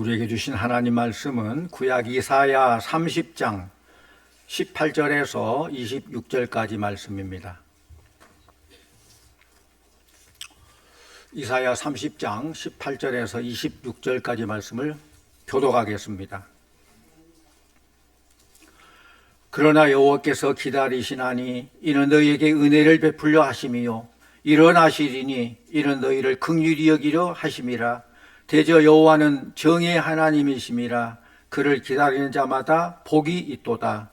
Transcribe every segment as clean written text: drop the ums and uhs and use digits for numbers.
우리에게 주신 하나님 말씀은 구약 이사야 30장 18절에서 26절까지 말씀입니다. 이사야 30장 18절에서 26절까지 말씀을 교독하겠습니다. 그러나 여호와께서 기다리시나니 이는 너희에게 은혜를 베풀려 하심이요 일어나시리니 이는 너희를 긍휼히 여기려 하심이라. 대저 여호와는 정의 하나님이심이라. 그를 기다리는 자마다 복이 있도다.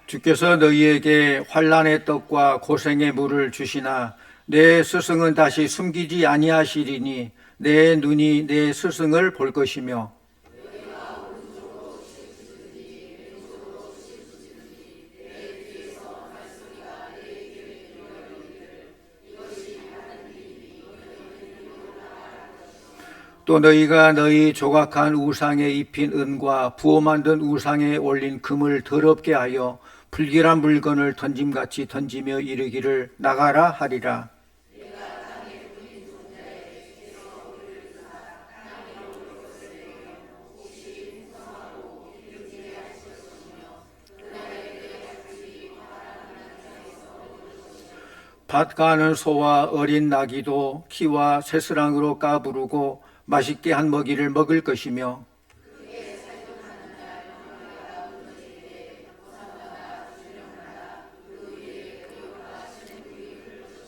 주께서 너희에게 환난의 떡과 고생의 물을 주시나 내 스승은 다시 숨기지 아니하시리니 내 눈이 내 스승을 볼 것이며 또 너희가 너희 조각한 우상에 입힌 은과 부어 만든 우상에 올린 금을 더럽게 하여 불길한 물건을 던짐같이 던지며 이르기를 나가라 하리라. 밭 가는 소와 어린 나귀도 키와 새스랑으로 까부르고 맛있게 한 먹이를 먹을 것이며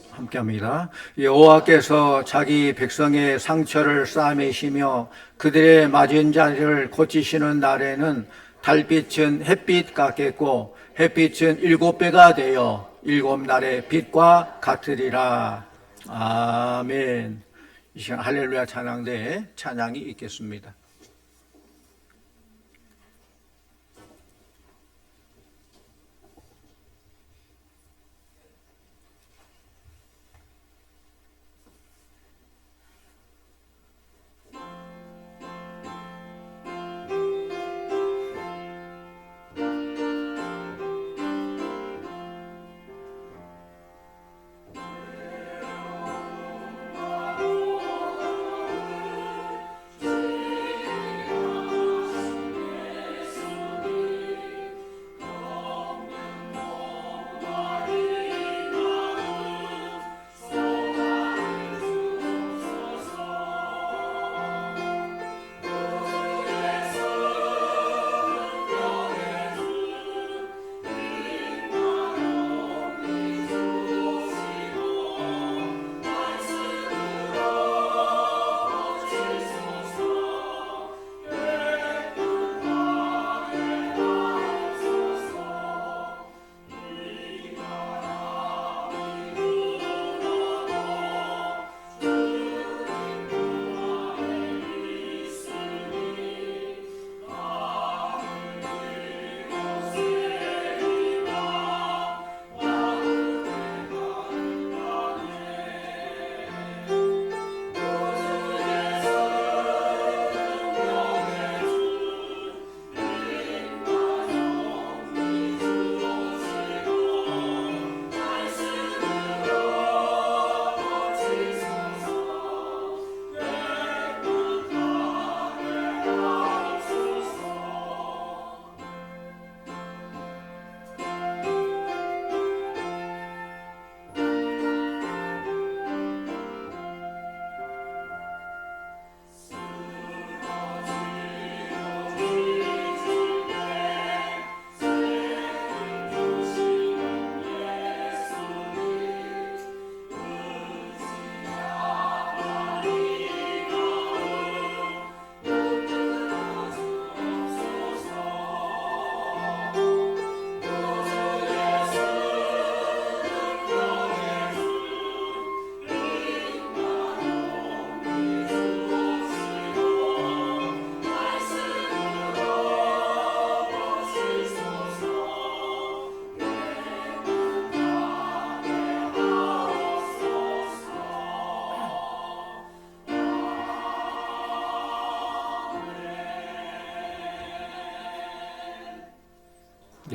함께합니다. 여호와께서 자기 백성의 상처를 싸매시며 그들의 맞은 자를 고치시는 날에는 달빛은 햇빛 같겠고 햇빛은 7배가 되어 7날의 빛과 같으리라. 아멘. 이 시간 할렐루야 찬양대에 찬양이 있겠습니다.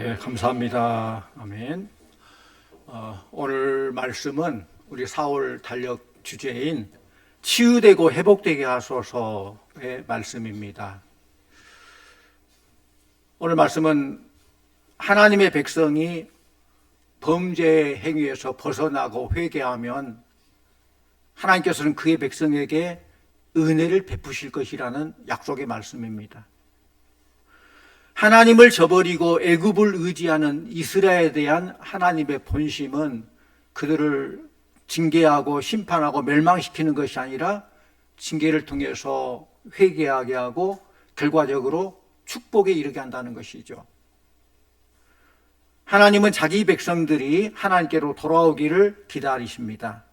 네, 감사합니다. 아멘. 오늘 말씀은 우리 4월 달력 주제인 치유되고 회복되게 하소서의 말씀입니다. 오늘 말씀은 하나님의 백성이 범죄 행위에서 벗어나고 회개하면 하나님께서는 그의 백성에게 은혜를 베푸실 것이라는 약속의 말씀입니다. 하나님을 저버리고 애굽을 의지하는 이스라엘에 대한 하나님의 본심은 그들을 징계하고 심판하고 멸망시키는 것이 아니라 징계를 통해서 회개하게 하고 결과적으로 축복에 이르게 한다는 것이죠. 하나님은 자기 백성들이 하나님께로 돌아오기를 기다리십니다.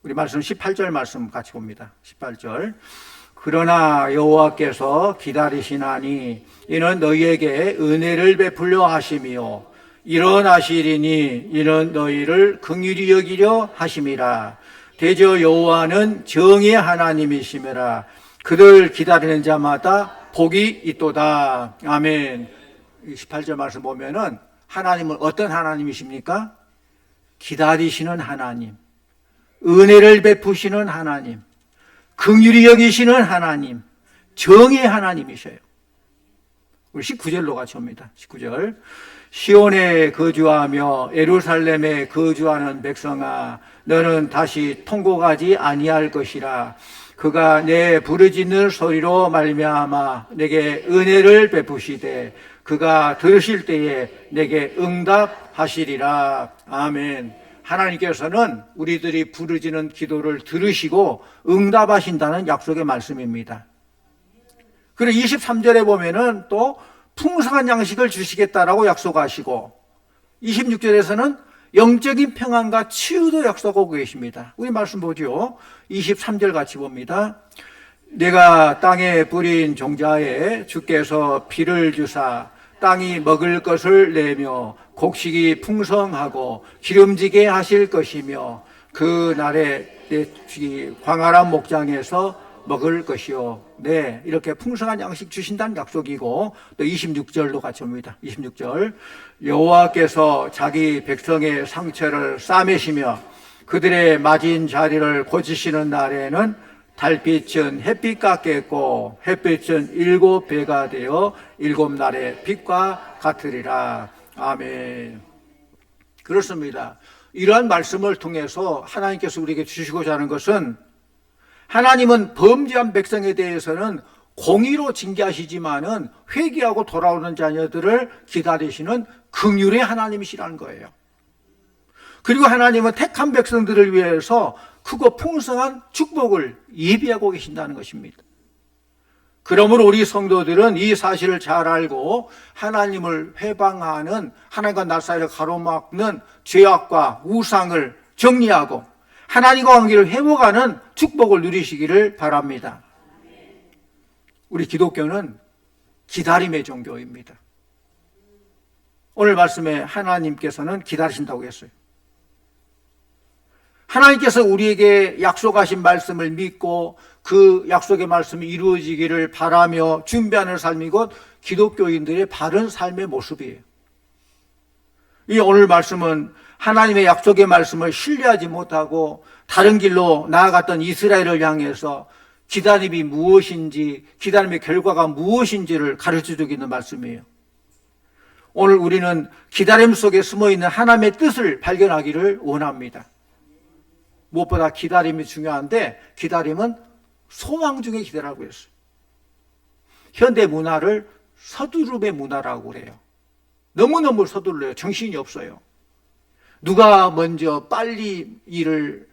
우리 말씀 18절 말씀 같이 봅니다. 18절. 그러나 여호와께서 기다리시나니 이는 너희에게 은혜를 베풀려 하심이요 일어나시리니 이는 너희를 긍휼히 여기려 하심이라. 대저 여호와는 정의 하나님이시매라. 그들 기다리는 자마다 복이 있도다. 아멘. 18절 말씀 보면은 하나님은 어떤 하나님이십니까? 기다리시는 하나님, 은혜를 베푸시는 하나님, 긍휼히 여기시는 하나님, 정의 하나님이셔요. 우리 19절로 같이 옵니다. 19절. 시온에 거주하며 예루살렘에 거주하는 백성아, 너는 다시 통곡하지 아니할 것이라. 그가 내 부르짖는 소리로 말미암아 내게 은혜를 베푸시되 그가 들으실 때에 내게 응답하시리라. 아멘. 하나님께서는 우리들이 부르짖는 기도를 들으시고 응답하신다는 약속의 말씀입니다. 그리고 23절에 보면은 또 풍성한 양식을 주시겠다라고 약속하시고 26절에서는 영적인 평안과 치유도 약속하고 계십니다. 우리 말씀 보죠. 23절 같이 봅니다. 내가 땅에 뿌린 종자에 주께서 비를 주사 땅이 먹을 것을 내며 곡식이 풍성하고 기름지게 하실 것이며 그 날에 내 광활한 목장에서 먹을 것이요. 네, 이렇게 풍성한 양식 주신다는 약속이고 또 26절도 같이 옵니다. 26절. 여호와께서 자기 백성의 상처를 싸매시며 그들의 맞은 자리를 고치시는 날에는 달빛은 햇빛 같겠고 햇빛은 7배가 되어 7날의 빛과 같으리라. 아멘. 그렇습니다. 이러한 말씀을 통해서 하나님께서 우리에게 주시고자 하는 것은 하나님은 범죄한 백성에 대해서는 공의로 징계하시지만은 회개하고 돌아오는 자녀들을 기다리시는 긍휼의 하나님이시라는 거예요. 그리고 하나님은 택한 백성들을 위해서 크고 풍성한 축복을 예비하고 계신다는 것입니다. 그러므로 우리 성도들은 이 사실을 잘 알고 하나님을 회방하는, 하나님과 나 사이를 가로막는 죄악과 우상을 정리하고 하나님과 관계를 회복하는 축복을 누리시기를 바랍니다. 우리 기독교는 기다림의 종교입니다. 오늘 말씀에 하나님께서는 기다리신다고 했어요. 하나님께서 우리에게 약속하신 말씀을 믿고 그 약속의 말씀이 이루어지기를 바라며 준비하는 삶이 곧 기독교인들의 바른 삶의 모습이에요. 이 오늘 말씀은 하나님의 약속의 말씀을 신뢰하지 못하고 다른 길로 나아갔던 이스라엘을 향해서 기다림이 무엇인지, 기다림의 결과가 무엇인지를 가르쳐주고 있는 말씀이에요. 오늘 우리는 기다림 속에 숨어있는 하나님의 뜻을 발견하기를 원합니다. 무엇보다 기다림이 중요한데 기다림은 소망 중에 기다리라고 했어요. 현대 문화를 서두름의 문화라고 그래요. 너무너무 서둘러요. 정신이 없어요. 누가 먼저 빨리 일을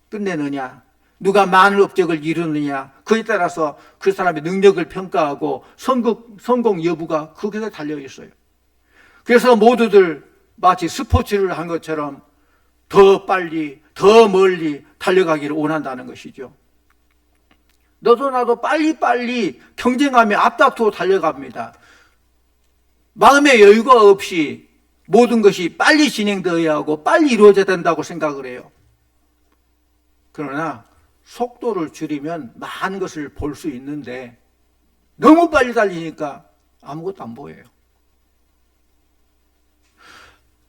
끝내느냐, 누가 많은 업적을 이루느냐, 그에 따라서 그 사람의 능력을 평가하고 성공 여부가 거기에 달려 있어요. 그래서 모두들 마치 스포츠를 한 것처럼 더 빨리, 더 멀리 달려가기를 원한다는 것이죠. 너도 나도 빨리빨리 경쟁하며 앞다투어 달려갑니다. 마음의 여유가 없이 모든 것이 빨리 진행되어야 하고 빨리 이루어져야 된다고 생각을 해요. 그러나 속도를 줄이면 많은 것을 볼 수 있는데 너무 빨리 달리니까 아무것도 안 보여요.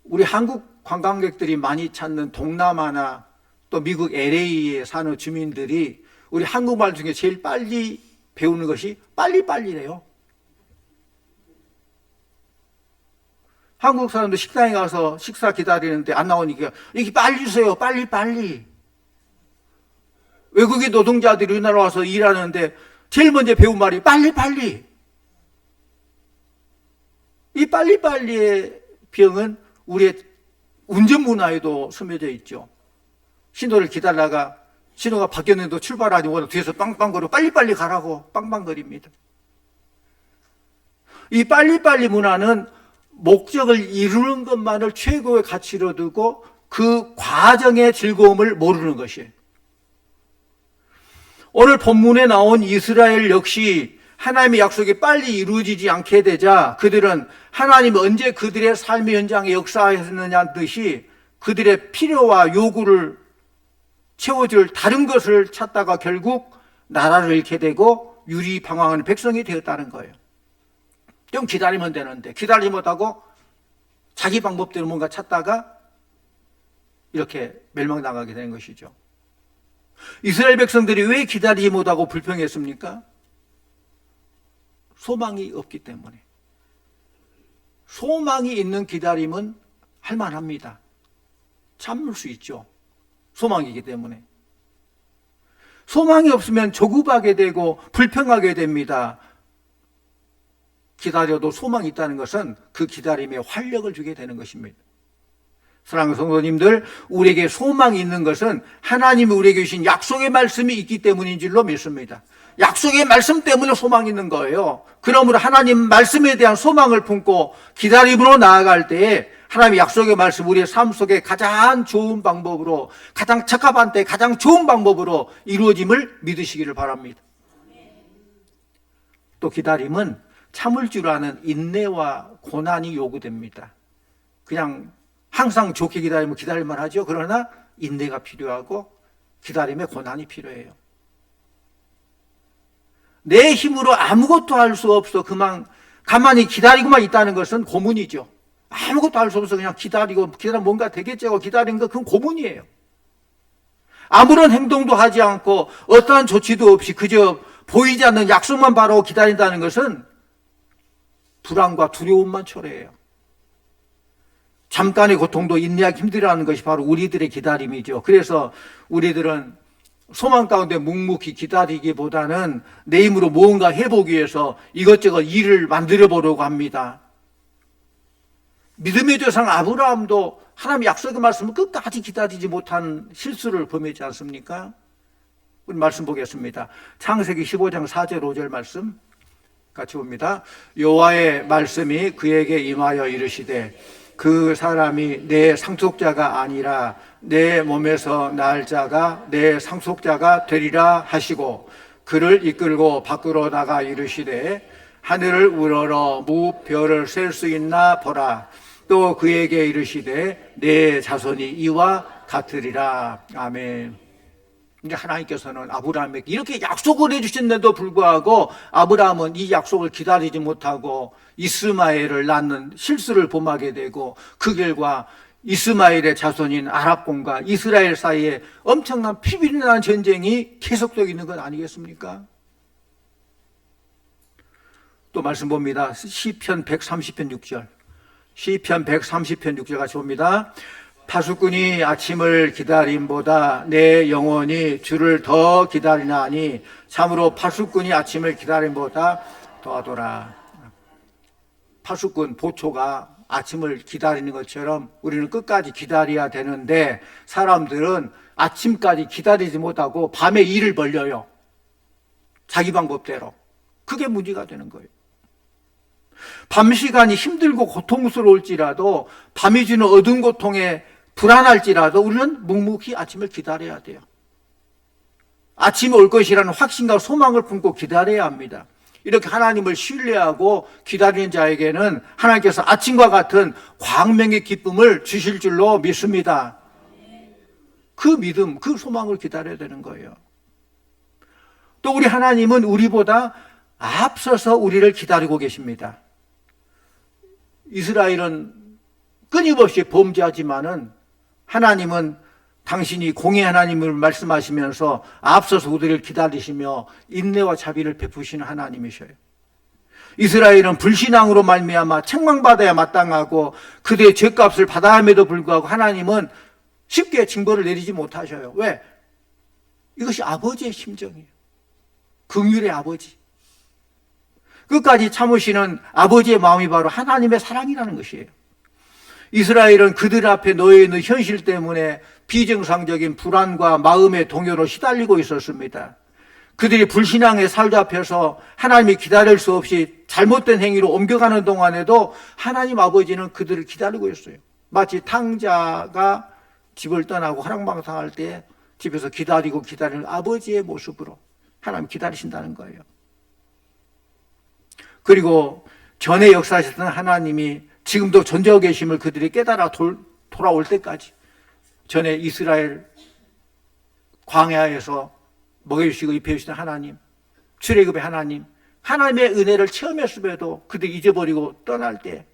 우리 한국 관광객들이 많이 찾는 동남아나 또 미국 LA에 사는 주민들이 우리 한국말 중에 제일 빨리 배우는 것이 빨리빨리래요. 한국 사람도 식당에 가서 식사 기다리는데 안 나오니까 이렇게 빨리 주세요. 빨리빨리. 외국인 노동자들이 우리나라 와서 일하는데 제일 먼저 배운 말이 빨리빨리. 이 빨리빨리의 병은 우리의 운전 문화에도 스며져 있죠. 신호를 기다리다가 신호가 바뀌었는데도 출발하지 못하고 뒤에서 빵빵거리고 빨리빨리 가라고 빵빵거립니다. 이 빨리빨리 문화는 목적을 이루는 것만을 최고의 가치로 두고 그 과정의 즐거움을 모르는 것이에요. 오늘 본문에 나온 이스라엘 역시 하나님의 약속이 빨리 이루어지지 않게 되자 그들은 하나님이 언제 그들의 삶의 현장에 역사하셨느냐는 듯이 그들의 필요와 요구를 채워줄 다른 것을 찾다가 결국 나라를 잃게 되고 유리방황하는 백성이 되었다는 거예요. 좀 기다리면 되는데 기다리지 못하고 자기 방법대로 뭔가 찾다가 이렇게 멸망당하게 되는 것이죠. 이스라엘 백성들이 왜 기다리지 못하고 불평했습니까? 소망이 없기 때문에. 소망이 있는 기다림은 할만합니다. 참을 수 있죠. 소망이기 때문에. 소망이 없으면 조급하게 되고 불평하게 됩니다. 기다려도 소망이 있다는 것은 그 기다림에 활력을 주게 되는 것입니다. 사랑하는 성도님들, 우리에게 소망이 있는 것은 하나님이 우리에게 주신 약속의 말씀이 있기 때문인 줄로 믿습니다. 약속의 말씀 때문에 소망이 있는 거예요. 그러므로 하나님 말씀에 대한 소망을 품고 기다림으로 나아갈 때에 하나님의 약속의 말씀 우리의 삶 속에 가장 좋은 방법으로, 가장 적합한 때 가장 좋은 방법으로 이루어짐을 믿으시기를 바랍니다. 또 기다림은 참을 줄 아는 인내와 고난이 요구됩니다. 그냥 항상 좋게 기다리면 기다릴만 하죠. 그러나 인내가 필요하고 기다림에 고난이 필요해요. 내 힘으로 아무것도 할 수 없어 그만 가만히 기다리고만 있다는 것은 고문이죠. 아무것도 할 수 없어 그냥 기다리면 뭔가 되겠지 하고 기다리는 것, 그건 고문이에요. 아무런 행동도 하지 않고 어떠한 조치도 없이 그저 보이지 않는 약속만 바라고 기다린다는 것은 불안과 두려움만 초래해요. 잠깐의 고통도 인내하기 힘들어하는 것이 바로 우리들의 기다림이죠. 그래서 우리들은 소망 가운데 묵묵히 기다리기보다는 내 힘으로 무언가 해보기 위해서 이것저것 일을 만들어 보려고 합니다. 믿음의 조상 아브라함도 하나님의 약속의 말씀을 끝까지 기다리지 못한 실수를 범했지 않습니까? 우리 말씀 보겠습니다. 창세기 15장 4절 5절 말씀 같이 봅니다. 여호와의 말씀이 그에게 임하여 이르시되 그 사람이 내 상속자가 아니라 내 몸에서 날 자가 내 상속자가 되리라 하시고 그를 이끌고 밖으로 나가 이르시되 하늘을 우러러 무별을 셀 수 있나 보라. 또 그에게 이르시되 내 자손이 이와 같으리라. 아멘. 이제 하나님께서는 아브라함에게 이렇게 약속을 해주셨는데도 불구하고 아브라함은 이 약속을 기다리지 못하고 이스마엘을 낳는 실수를 범하게 되고 그 결과 이스마엘의 자손인 아랍공과 이스라엘 사이에 엄청난 피비린한 전쟁이 계속되고 있는 것 아니겠습니까? 또 말씀 봅니다. 시편 130편 6절. 시편 130편 6절 같이 봅니다. 파수꾼이 아침을 기다림보다 내 영혼이 주를 더 기다리나니 참으로 파수꾼이 아침을 기다림보다 더하더라. 파수꾼 보초가 아침을 기다리는 것처럼 우리는 끝까지 기다려야 되는데 사람들은 아침까지 기다리지 못하고 밤에 일을 벌려요. 자기 방법대로. 그게 문제가 되는 거예요. 밤 시간이 힘들고 고통스러울지라도 밤이 주는 어두운 고통에 불안할지라도 우리는 묵묵히 아침을 기다려야 돼요. 아침이 올 것이라는 확신과 소망을 품고 기다려야 합니다. 이렇게 하나님을 신뢰하고 기다리는 자에게는 하나님께서 아침과 같은 광명의 기쁨을 주실 줄로 믿습니다. 그 믿음, 그 소망을 기다려야 되는 거예요. 또 우리 하나님은 우리보다 앞서서 우리를 기다리고 계십니다. 이스라엘은 끊임없이 범죄하지만은 하나님은 당신이 공의 하나님을 말씀하시면서 앞서서 우리를 기다리시며 인내와 자비를 베푸시는 하나님이셔요. 이스라엘은 불신앙으로 말미암아 책망받아야 마땅하고 그들의 죄값을 받아야 함에도 불구하고 하나님은 쉽게 징벌을 내리지 못하셔요. 왜? 이것이 아버지의 심정이에요. 긍휼의 아버지. 끝까지 참으시는 아버지의 마음이 바로 하나님의 사랑이라는 것이에요. 이스라엘은 그들 앞에 놓여 있는 현실 때문에 비정상적인 불안과 마음의 동요로 시달리고 있었습니다. 그들이 불신앙에 사로잡혀서 하나님이 기다릴 수 없이 잘못된 행위로 옮겨가는 동안에도 하나님 아버지는 그들을 기다리고 있어요. 마치 탕자가 집을 떠나고 허랑방탕할 때 집에서 기다리는 아버지의 모습으로 하나님 기다리신다는 거예요. 그리고 전에 역사하셨던 하나님이 지금도 존재하고 계심을 그들이 깨달아 돌아올 때까지, 전에 이스라엘 광야에서 먹여주시고 입혀주시던 하나님, 출애굽의 하나님, 하나님의 은혜를 체험했음에도 그들이 잊어버리고 떠날 때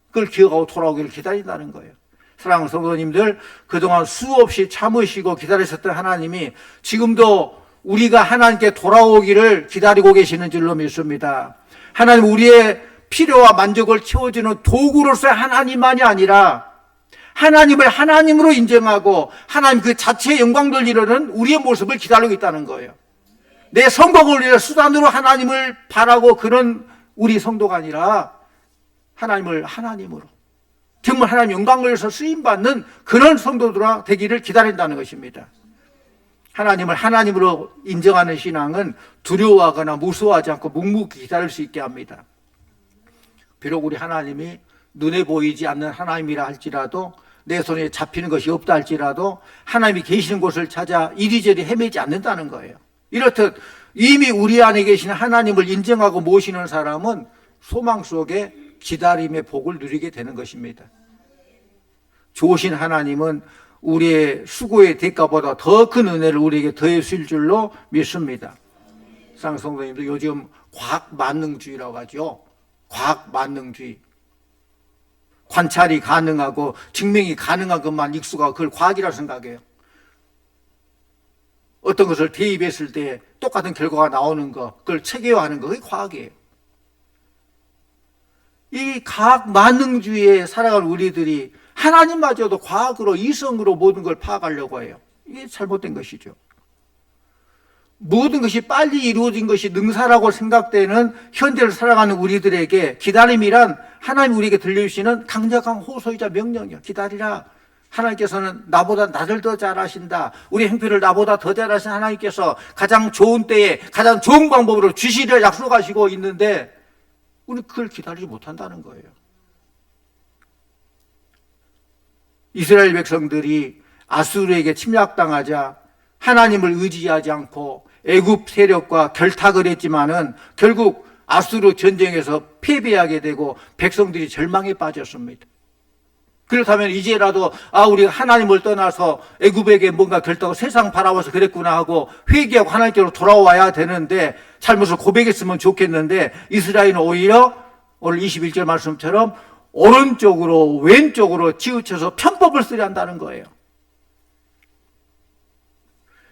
그걸 기억하고 돌아오기를 기다린다는 거예요. 사랑하는 성도님들, 그동안 수없이 참으시고 기다리셨던 하나님이 지금도 우리가 하나님께 돌아오기를 기다리고 계시는 줄로 믿습니다. 하나님, 우리의 필요와 만족을 채워주는 도구로서의 하나님만이 아니라 하나님을 하나님으로 인정하고 하나님 그 자체의 영광을 이루는 우리의 모습을 기다리고 있다는 거예요. 내 성공을 위해 수단으로 하나님을 바라고 그런 우리 성도가 아니라 하나님을 하나님으로, 정말 하나님 영광을 위해서 쓰임받는 그런 성도들아 되기를 기다린다는 것입니다. 하나님을 하나님으로 인정하는 신앙은 두려워하거나 무서워하지 않고 묵묵히 기다릴 수 있게 합니다. 비록 우리 하나님이 눈에 보이지 않는 하나님이라 할지라도, 내 손에 잡히는 것이 없다 할지라도 하나님이 계시는 곳을 찾아 이리저리 헤매지 않는다는 거예요. 이렇듯 이미 우리 안에 계시는 하나님을 인정하고 모시는 사람은 소망 속에 기다림의 복을 누리게 되는 것입니다. 좋으신 하나님은 우리의 수고의 대가보다 더 큰 은혜를 우리에게 더해 주실 줄로 믿습니다. 사랑하는 성도님들, 요즘 과학 만능주의라고 하죠. 과학 만능주의. 관찰이 가능하고 증명이 가능한 것만 익숙하고 그걸 과학이라고 생각해요. 어떤 것을 대입했을 때 똑같은 결과가 나오는 거, 그걸 체계화하는 거, 그게 과학이에요. 이 과학 만능주의에 살아갈 우리들이 하나님마저도 과학으로, 이성으로 모든 걸 파악하려고 해요. 이게 잘못된 것이죠. 모든 것이 빨리 이루어진 것이 능사라고 생각되는 현대를 살아가는 우리들에게 기다림이란 하나님 우리에게 들려주시는 강력한 호소이자 명령이요. 기다리라. 하나님께서는 나보다 나를 더 잘하신다. 우리 형편을 나보다 더 잘하신 하나님께서 가장 좋은 때에 가장 좋은 방법으로 주시려 약속하시고 있는데 우리는 그걸 기다리지 못한다는 거예요. 이스라엘 백성들이 아수르에게 침략당하자 하나님을 의지하지 않고 애굽 세력과 결탁을 했지만은 결국 아수르 전쟁에서 패배하게 되고 백성들이 절망에 빠졌습니다. 그렇다면 이제라도 우리가 하나님을 떠나서 애굽에게 뭔가 결탁하고 세상 바라봐서 그랬구나 하고 회개하고 하나님께로 돌아와야 되는데, 잘못을 고백했으면 좋겠는데 이스라엘은 오히려 오늘 21절 말씀처럼 오른쪽으로 왼쪽으로 치우쳐서 편법을 쓰려 한다는 거예요.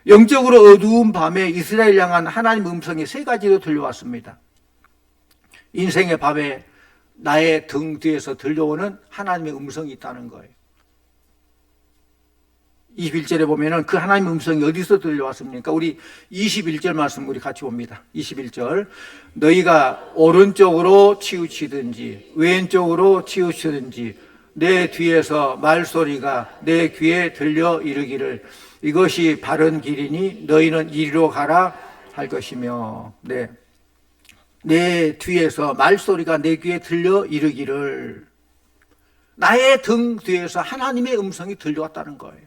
영적으로 어두운 밤에 이스라엘 향한 하나님 음성이 세 가지로 들려왔습니다. 인생의 밤에 나의 등 뒤에서 들려오는 하나님의 음성이 있다는 거예요. 21절에 보면은 그 하나님의 음성이 어디서 들려왔습니까? 우리 21절 말씀 우리 같이 봅니다. 21절. 너희가 오른쪽으로 치우치든지 왼쪽으로 치우치든지 내 뒤에서 말소리가 내 귀에 들려 이르기를 이것이 바른 길이니 너희는 이리로 가라 할 것이며, 내 뒤에서 말소리가 내 귀에 들려 이르기를, 나의 등 뒤에서 하나님의 음성이 들려왔다는 거예요.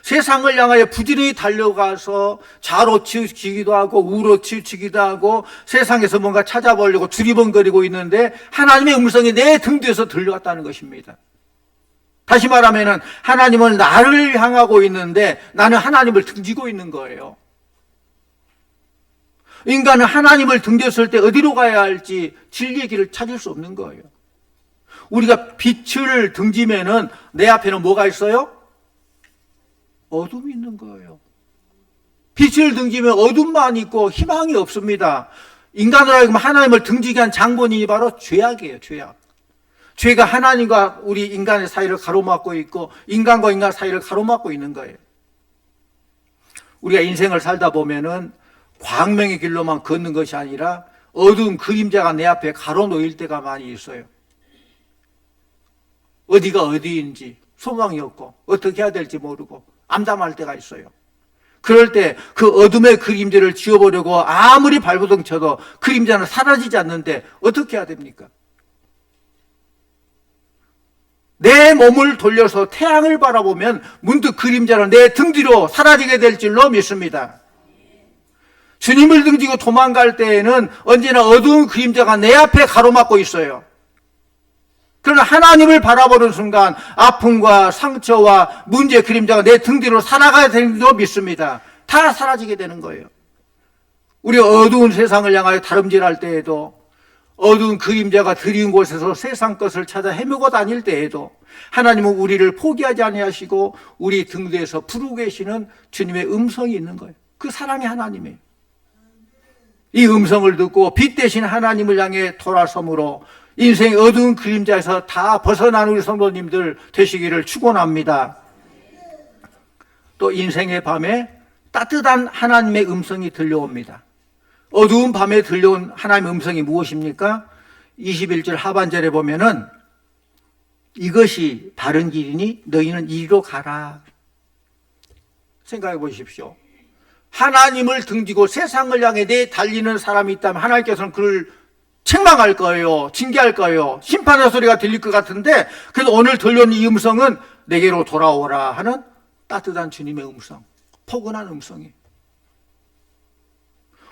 세상을 향하여 부지런히 달려가서 좌로 치우치기도 하고 우로 치우치기도 하고 세상에서 뭔가 찾아보려고 두리번거리고 있는데 하나님의 음성이 내 등 뒤에서 들려왔다는 것입니다. 다시 말하면 하나님은 나를 향하고 있는데 나는 하나님을 등지고 있는 거예요. 인간은 하나님을 등졌을 때 어디로 가야 할지 진리의 길을 찾을 수 없는 거예요. 우리가 빛을 등지면은 내 앞에는 뭐가 있어요? 어둠이 있는 거예요. 빛을 등지면 어둠만 있고 희망이 없습니다. 인간으로 하여금 하나님을 등지게 한 장본인이 바로 죄악이에요. 죄악. 죄가 하나님과 우리 인간의 사이를 가로막고 있고 인간과 인간 사이를 가로막고 있는 거예요. 우리가 인생을 살다 보면은 광명의 길로만 걷는 것이 아니라 어두운 그림자가 내 앞에 가로놓일 때가 많이 있어요. 어디가 어디인지 소망이 없고 어떻게 해야 될지 모르고 암담할 때가 있어요. 그럴 때 그 어둠의 그림자를 지워보려고 아무리 발버둥 쳐도 그림자는 사라지지 않는데 어떻게 해야 됩니까? 내 몸을 돌려서 태양을 바라보면 문득 그림자는 내 등 뒤로 사라지게 될 줄로 믿습니다. 주님을 등지고 도망갈 때에는 언제나 어두운 그림자가 내 앞에 가로막고 있어요. 그러나 하나님을 바라보는 순간 아픔과 상처와 문제의 그림자가 내 등 뒤로 살아가야 되는 줄로 믿습니다. 다 사라지게 되는 거예요. 우리가 어두운 세상을 향하여 다름질할 때에도 어두운 그림자가 드리운 곳에서 세상 것을 찾아 헤매고 다닐 때에도 하나님은 우리를 포기하지 아니하시고 우리 등 뒤에서 부르고 계시는 주님의 음성이 있는 거예요. 그 사랑의 하나님이에요. 이 음성을 듣고 빛 대신 하나님을 향해 돌아섬으로 인생의 어두운 그림자에서 다 벗어난 우리 성도님들 되시기를 축원합니다. 또 인생의 밤에 따뜻한 하나님의 음성이 들려옵니다. 어두운 밤에 들려온 하나님의 음성이 무엇입니까? 21절 하반절에 보면은 이것이 바른 길이니 너희는 이리로 가라. 생각해 보십시오. 하나님을 등지고 세상을 향해 내 달리는 사람이 있다면 하나님께서는 그를 책망할 거예요. 징계할 거예요. 심판의 소리가 들릴 것 같은데 그래도 오늘 들려온 이 음성은 내게로 돌아오라 하는 따뜻한 주님의 음성, 포근한 음성이.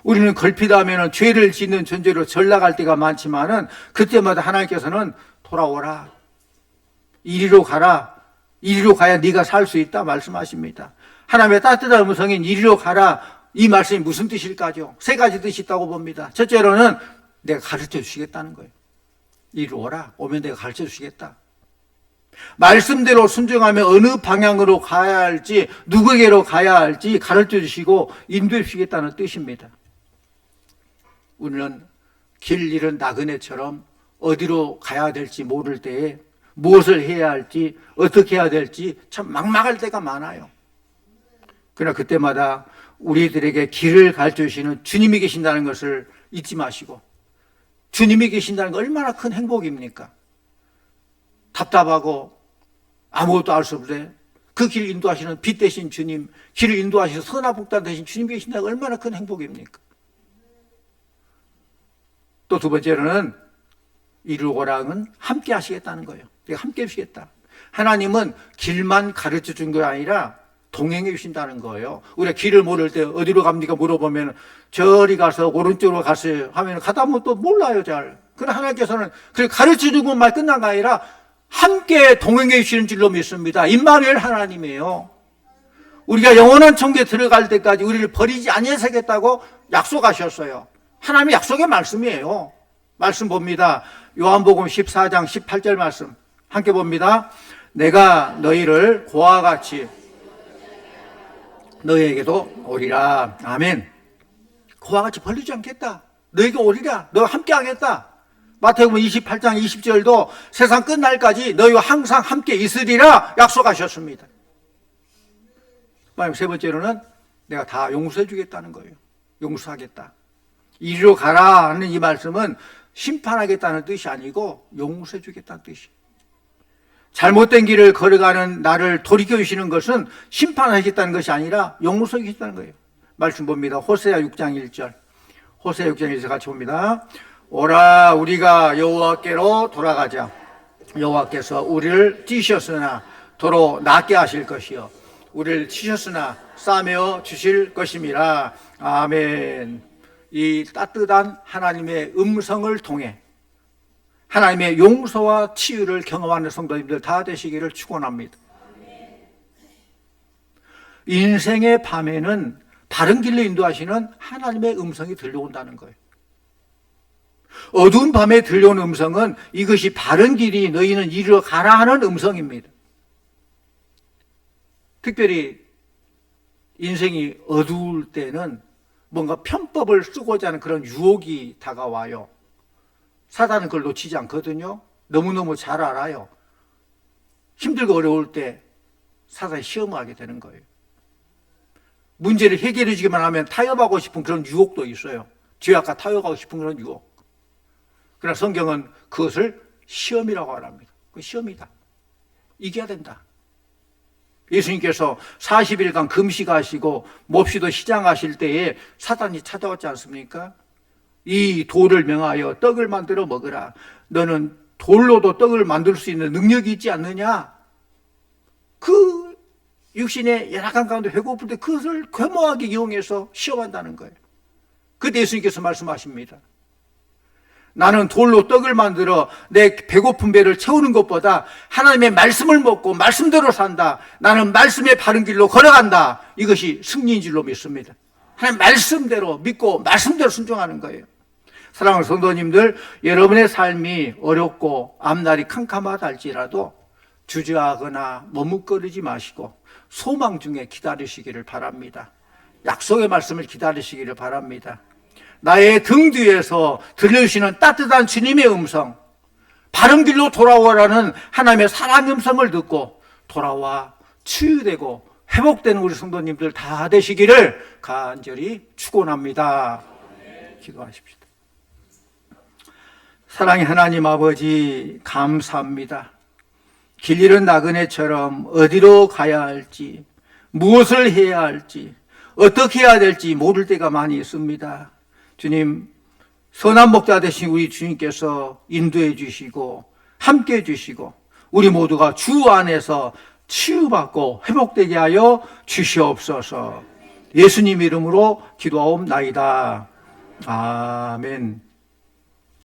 우리는 걸핏하면 죄를 짓는 존재로 전락할 때가 많지만은 그때마다 하나님께서는 돌아오라, 이리로 가라, 이리로 가야 네가 살 수 있다 말씀하십니다. 하나님의 따뜻한 음성인 이리로 가라, 이 말씀이 무슨 뜻일까요? 세 가지 뜻이 있다고 봅니다. 첫째로는 내가 가르쳐 주시겠다는 거예요. 이리로 오라, 오면 내가 가르쳐 주시겠다. 말씀대로 순종하며 어느 방향으로 가야 할지, 누구에게로 가야 할지 가르쳐 주시고 인도해 주시겠다는 뜻입니다. 우리는 길 잃은 나그네처럼 어디로 가야 될지 모를 때에 무엇을 해야 할지, 어떻게 해야 될지 참 막막할 때가 많아요. 그러나 그때마다 우리들에게 길을 가르쳐 주시는 주님이 계신다는 것을 잊지 마시고, 주님이 계신다는 게 얼마나 큰 행복입니까? 답답하고 아무것도 알 수 없는데 그 길 인도하시는 빛 대신 주님, 길을 인도하시는 선화복단 대신 주님이 계신다는 게 얼마나 큰 행복입니까? 또 두 번째로는 이리로 오라는 함께 하시겠다는 거예요. 내가 함께 해주시겠다. 하나님은 길만 가르쳐 준 게 아니라 동행해 주신다는 거예요. 우리가 길을 모를 때 어디로 갑니까 물어보면 저리 가서 오른쪽으로 가세요 하면 가다 보면 또 몰라요 잘. 그러나 하나님께서는 가르쳐 준 것만 끝난 게 아니라 함께 동행해 주시는 줄로 믿습니다. 임마누엘 하나님이에요. 우리가 영원한 천국에 들어갈 때까지 우리를 버리지 아니하시겠다고 약속하셨어요. 하나님의 약속의 말씀이에요. 말씀 봅니다. 요한복음 14장 18절 말씀 함께 봅니다. 내가 너희를 고와 같이 너희에게도 오리라. 아멘. 고와 같이 버리지 않겠다. 너희에게 오리라. 너희와 함께 하겠다. 마태복음 28장 20절도 세상 끝날까지 너희와 항상 함께 있으리라 약속하셨습니다. 세 번째로는 내가 다 용서해 주겠다는 거예요. 용서하겠다. 이리로 가라 하는 이 말씀은 심판하겠다는 뜻이 아니고 용서해 주겠다는 뜻이에요. 잘못된 길을 걸어가는 나를 돌이켜 주시는 것은 심판하겠다는 것이 아니라 용서해 주겠다는 거예요. 말씀 봅니다. 호세아 6장 1절. 호세아 6장 1절 같이 봅니다. 오라 우리가 여호와께로 돌아가자. 여호와께서 우리를 찢으셨으나 도로 낫게 하실 것이요 우리를 치셨으나 싸매어 주실 것임이라. 아멘. 이 따뜻한 하나님의 음성을 통해 하나님의 용서와 치유를 경험하는 성도님들 다 되시기를 축원합니다. 인생의 밤에는 바른 길로 인도하시는 하나님의 음성이 들려온다는 거예요. 어두운 밤에 들려온 음성은 이것이 바른 길이 너희는 이리로 가라 하는 음성입니다. 특별히 인생이 어두울 때는 뭔가 편법을 쓰고자 하는 그런 유혹이 다가와요. 사단은 그걸 놓치지 않거든요. 너무너무 잘 알아요. 힘들고 어려울 때 사단이 시험을 하게 되는 거예요. 문제를 해결해 주기만 하면 타협하고 싶은 그런 유혹도 있어요. 죄악과 타협하고 싶은 그런 유혹. 그러나 성경은 그것을 시험이라고 말합니다. 그 시험이다. 이겨야 된다. 예수님께서 40일간 금식하시고 몹시도 시장하실 때에 사단이 찾아왔지 않습니까? 이 돌을 명하여 떡을 만들어 먹으라. 너는 돌로도 떡을 만들 수 있는 능력이 있지 않느냐? 그 육신의 열악한 가운데 배고플 때 그것을 괴모하게 이용해서 시험한다는 거예요. 그때 예수님께서 말씀하십니다. 나는 돌로 떡을 만들어 내 배고픈 배를 채우는 것보다 하나님의 말씀을 먹고 말씀대로 산다. 나는 말씀의 바른 길로 걸어간다. 이것이 승리인 줄로 믿습니다. 하나님 말씀대로 믿고 말씀대로 순종하는 거예요. 사랑하는 성도님들, 여러분의 삶이 어렵고 앞날이 캄캄하다 할지라도 주저하거나 머뭇거리지 마시고 소망 중에 기다리시기를 바랍니다. 약속의 말씀을 기다리시기를 바랍니다. 나의 등 뒤에서 들려주시는 따뜻한 주님의 음성, 바른 길로 돌아오라는 하나님의 사랑의 음성을 듣고 돌아와 치유되고 회복되는 우리 성도님들 다 되시기를 간절히 축원합니다. 기도하십시오. 사랑의 하나님 아버지, 감사합니다. 길 잃은 나그네처럼 어디로 가야 할지, 무엇을 해야 할지, 어떻게 해야 될지 모를 때가 많이 있습니다. 주님, 선한 목자 되신 우리 주님께서 인도해 주시고 함께 해 주시고 우리 모두가 주 안에서 치유받고 회복되게 하여 주시옵소서. 예수님 이름으로 기도하옵나이다. 아멘.